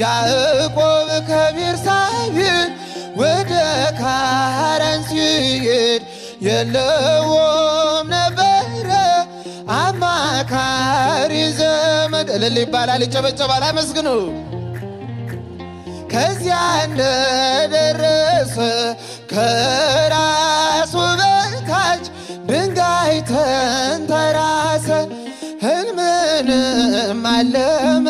ያዕቆብ ከቤርሳቤህ ወደ ካራን ሲሄድ የለውም ነበረ አማካሪ ዘመድ። እልል ይባላል፣ ይጨበጨባል፣ አመስግኑ። ከዚያ እንደደረሰ ከራሱ በታች ድንጋይ ተንተራሰ። ሕልምንም አለመ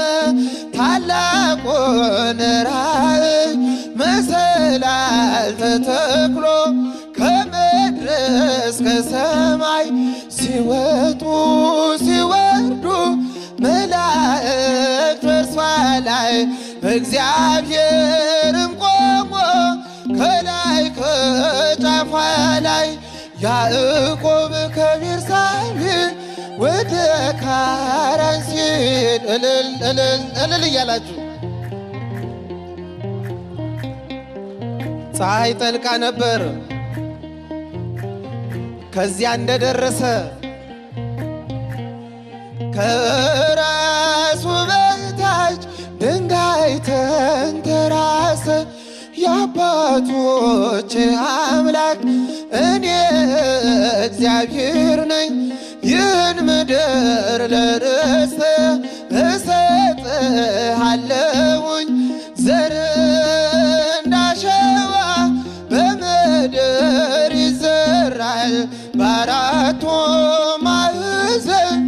ታላቁን ራእይ መሰላል ተተክሎ ከምድር እስከ ሰማይ ሲወጡ ሲወርዱ መላእክት በእርሷ ላይ እግዚአብሔርም ቆሞ ከላይ ከጫፏ ላይ ያዕቆብ ከቤርሳቤህ ወደ ካራን ሲሄድ እልል እልል እልል እያላችሁ ፀሐይ ጠልቃ ነበር። ከዚያ እንደደረሰ ከራሱ በታች ድንጋይ ተንተራሰ። የአባቶች አምላክ እኔ እግዚአብሔር ነኝ፣ ይህን ምድር ለርስት እሰጥሃለሁኝ። ዘር እንዳሸዋ በምድር ይዘራል፣ በአራቱ ማዕዘን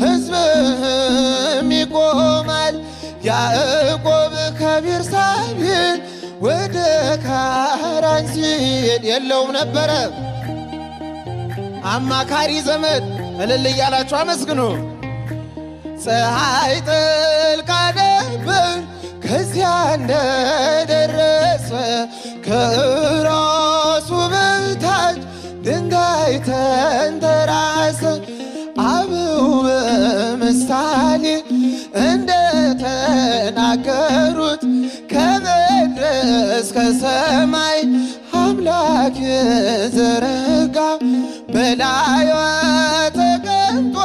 ሕዝብህም ይቆማል። ያዕቆብ ከቤርሳቤህ ወደ ካራን ሲሄድ የለውም ነበረ አማካሪ ዘመድ። እልል እያላችሁ አመስግኑ። ፀሐይ ጠልቃ ነበር። ከዚያ እንደደረሰ ከራሱ በታች ድንጋይ ተንተራሰ። አበው በምሳሌ እንደተናገሩት ከምድር እስከ ሰማይ አምላክ የዘረጋ በላይዋ ተቀምጦ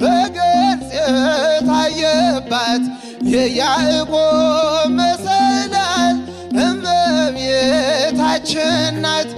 በግልጽ የታየባት የያዕቆብ መሰላል እመቤታችን ናት።